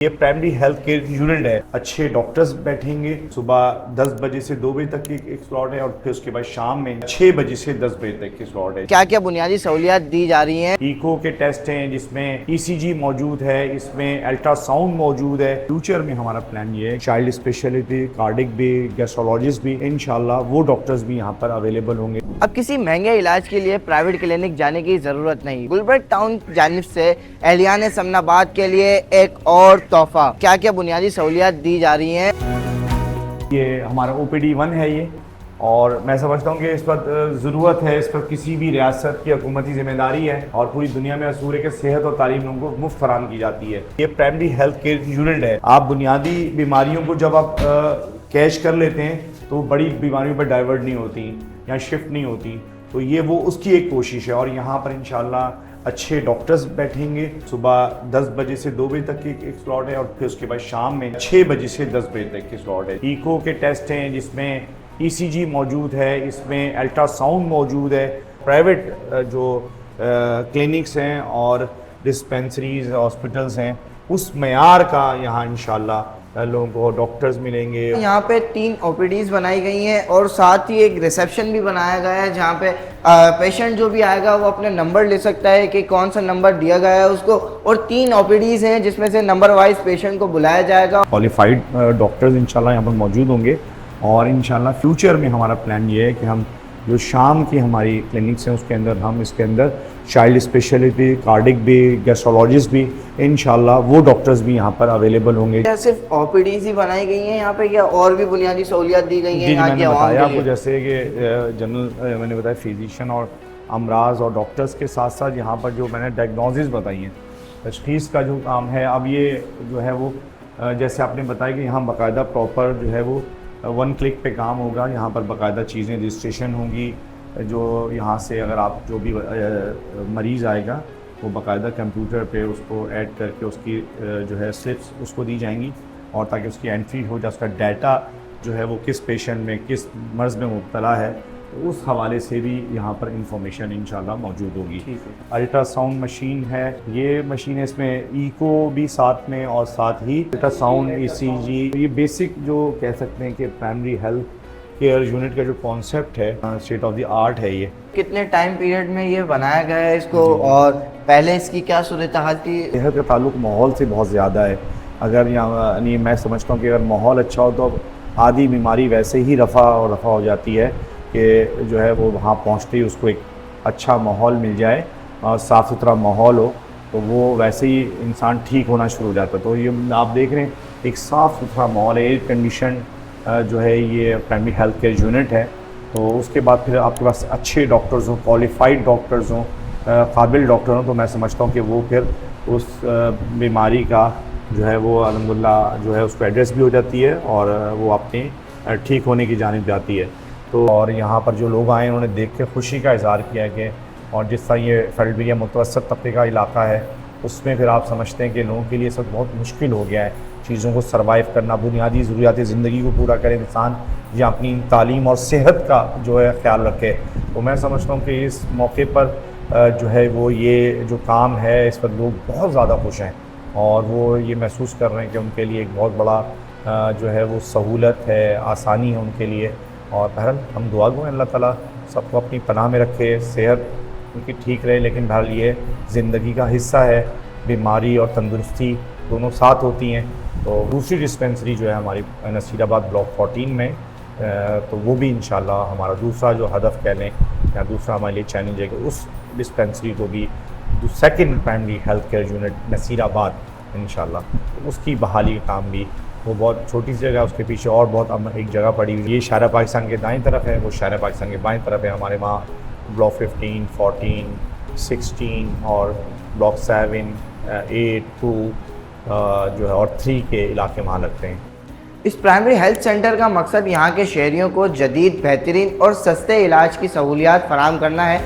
یہ primary health care unit ہے. اچھے ڈاکٹرز بیٹھیں گے. صبح 10 بجے سے 2 بجے تک کی ایک سلاٹ ہے اور پھر اس کے بعد شام میں 6 بجے سے 10 بجے تک کی سلاٹ ہے. کیا کیا بنیادی سہولیات دی جا رہی ہیں؟ ایکو کے ٹیسٹ ہیں جس میں ECG موجود ہے, اس میں الٹرا ساؤنڈ موجود ہے. فیوچر میں ہمارا پلان یہ ہے چائلڈ اسپیشلٹی, کارڈک بھی, گیسٹرولوجسٹ بھی, انشاءاللہ وہ ڈاکٹرز بھی یہاں پر اویلیبل ہوں گے. اب کسی مہنگے علاج کے لیے پرائیویٹ کلینک جانے کی ضرورت نہیں. گلبرگ ٹاؤن جانب سے اہلیان سمن آباد کے لیے ایک اور تحفہ. کیا کیا بنیادی سہولیات دی جا رہی ہیں؟ یہ ہمارا OPD 1 ہے یہ, اور میں سمجھتا ہوں کہ اس پر ضرورت ہے, اس پر کسی بھی ریاست کی حکومتی ذمہ داری ہے, اور پوری دنیا میں اصول ہے کہ صحت اور تعلیم لوگوں کو مفت فراہم کی جاتی ہے. یہ پرائمری ہیلتھ کیئر یونٹ ہے. آپ بنیادی بیماریوں کو جب آپ کیچ کر لیتے ہیں تو بڑی بیماریوں پر ڈائیورٹ نہیں ہوتی یا شفٹ نہیں ہوتی, تو یہ وہ اس کی ایک کوشش ہے. اور یہاں پر انشاءاللہ اچھے ڈاکٹرز بیٹھیں گے. صبح 10 بجے سے 2 بجے تک کی ایک سلاٹ ہے اور پھر اس کے بعد شام میں 6 بجے سے 10 بجے تک کی سلاٹ ہے. ایکو کے ٹیسٹ ہیں جس میں ECG موجود ہے, اس میں الٹرا ساؤنڈ موجود ہے. پرائیویٹ جو کلینکس ہیں اور ڈسپینسریز, ہاسپٹلز ہیں, اس معیار کا یہاں انشاءاللہ لوگوں کو ڈاکٹرز ملیں گے. یہاں پہ 3 OPDs بنائی گئی ہیں اور ساتھ ہی ایک ریسیپشن بھی بنایا گیا ہے جہاں پہ پیشنٹ جو بھی آئے گا وہ اپنے نمبر لے سکتا ہے کہ کون سا نمبر دیا گیا ہے اس کو, اور 3 OPDs ہیں جس میں سے نمبر وائز پیشنٹ کو بلایا جائے گا. کوالیفائڈ ڈاکٹرز انشاءاللہ یہاں پر موجود ہوں گے, اور انشاءاللہ فیوچر میں ہمارا پلان یہ ہے کہ ہم جو شام کی ہماری کلینکس ہیں اس کے اندر ہم اس کے اندر چائلڈ اسپیشلٹی, کارڈک بھی, گیسٹرولوجسٹ بھی, انشاءاللہ وہ ڈاکٹرز بھی یہاں پر اویلیبل ہوں گے. کیا صرف OPDs ہی بنائی گئی ہیں یہاں پہ یا اور بھی بنیادی سہولیات دی گئی ہیں؟ جی میں نے بتایا آپ کو, جیسے کہ جنرل میں نے بتایا فزیشین اور امراض اور ڈاکٹرز کے ساتھ ساتھ یہاں پر جو میں نے ڈائگنوزز بتائی ہیں, تشخیص کا جو کام ہے, اب یہ جو ہے وہ جیسے آپ نے بتایا کہ یہاں باقاعدہ پراپر جو ہے وہ 1 کلک پہ کام ہوگا. یہاں پر باقاعدہ چیزیں رجسٹریشن ہوں گی, جو یہاں سے اگر آپ جو بھی مریض آئے گا وہ باقاعدہ کمپیوٹر پہ اس کو ایڈ کر کے اس کی جو ہے سلپس اس کو دی جائیں گی, اور تاکہ اس کی انٹری ہو جائے, اس کا ڈیٹا جو ہے وہ کس پیشنٹ میں کس مرض میں مبتلا ہے, اس حوالے سے بھی یہاں پر انفارمیشن انشاءاللہ موجود ہوگی. الٹرا ساؤنڈ مشین ہے, یہ مشین ہے, اس میں ایکو بھی ساتھ میں اور ساتھ ہی الٹرا ساؤنڈ, ECG, یہ بیسک جو کہہ سکتے ہیں کہ پرائمری ہیلتھ کیئر یونٹ کا جو کانسیپٹ ہے اسٹیٹ آف دی آرٹ ہے. یہ کتنے ٹائم پیریڈ میں یہ بنایا گیا ہے اس کو, اور پہلے اس کی کیا صورتحال تھی؟ صحت کا تعلق ماحول سے بہت زیادہ ہے. اگر یعنی میں سمجھتا ہوں کہ اگر ماحول اچھا ہو تو آدھی بیماری ویسے ہی رفع ہو جاتی ہے, کہ جو ہے وہ وہاں پہنچتے ہی اس کو ایک اچھا ماحول مل جائے اور صاف ستھرا ماحول ہو تو وہ ویسے ہی انسان ٹھیک ہونا شروع ہو جاتا ہے. تو یہ آپ دیکھ رہے ہیں ایک صاف ستھرا ماحول ہے, ایئر کنڈیشن جو ہے یہ پرائمری ہیلتھ کیئر یونٹ ہے. تو اس کے بعد پھر آپ کے پاس اچھے ڈاکٹرز ہوں, کوالیفائڈ ڈاکٹرز ہوں, قابل ڈاکٹر ہوں, تو میں سمجھتا ہوں کہ وہ پھر اس بیماری کا جو ہے وہ الحمدللہ جو ہے اس کو ایڈریس بھی ہو جاتی ہے اور وہ اپنے ٹھیک ہونے کی جانب جاتی ہے. تو اور یہاں پر جو لوگ آئے انہوں نے دیکھ کے خوشی کا اظہار کیا ہے کہ, اور جس طرح یہ فیلڈریا متوسط طبقے کا علاقہ ہے اس میں پھر آپ سمجھتے ہیں کہ لوگوں کے لیے اس وقت بہت مشکل ہو گیا ہے چیزوں کو سروائیو کرنا, بنیادی ضروریات زندگی کو پورا کرے انسان یا اپنی تعلیم اور صحت کا جو ہے خیال رکھے. تو میں سمجھتا ہوں کہ اس موقع پر جو ہے وہ یہ جو کام ہے اس پر لوگ بہت زیادہ خوش ہیں, اور وہ یہ محسوس کر رہے ہیں کہ ان کے لیے ایک بہت بڑا جو ہے وہ سہولت ہے, آسانی ہے ان کے لیے. اور بہرحال ہم دعا گو ہیں اللہ تعالیٰ سب کو اپنی پناہ میں رکھے, صحت ان کی ٹھیک رہے. لیکن بہرحال یہ زندگی کا حصہ ہے, بیماری اور تندرستی دونوں ساتھ ہوتی ہیں. تو دوسری ڈسپینسری جو ہے ہماری نصیر آباد بلاک 14 میں, تو وہ بھی انشاءاللہ ہمارا دوسرا جو ہدف کہہ لیں یا دوسرا ہمارے لیے چیلنج ہے کہ اس ڈسپینسری کو بھی second primary health care unit Naseerabad انشاءاللہ اس کی بحالی کا کام بھی, وہ بہت چھوٹی سی جگہ ہے, اس کے پیچھے اور بہت ایک جگہ پڑی ہوئی. یہ شہر پاکستان کے دائیں طرف ہے, وہ شہر پاکستان کے بائیں طرف ہے. ہمارے وہاں بلاک 15, 14, 16 اور بلاک 7, 8, 2 جو ہے اور 3 کے علاقے وہاں لگتے ہیں. اس پرائمری ہیلتھ سینٹر کا مقصد یہاں کے شہریوں کو جدید, بہترین اور سستے علاج کی سہولیات فراہم کرنا ہے.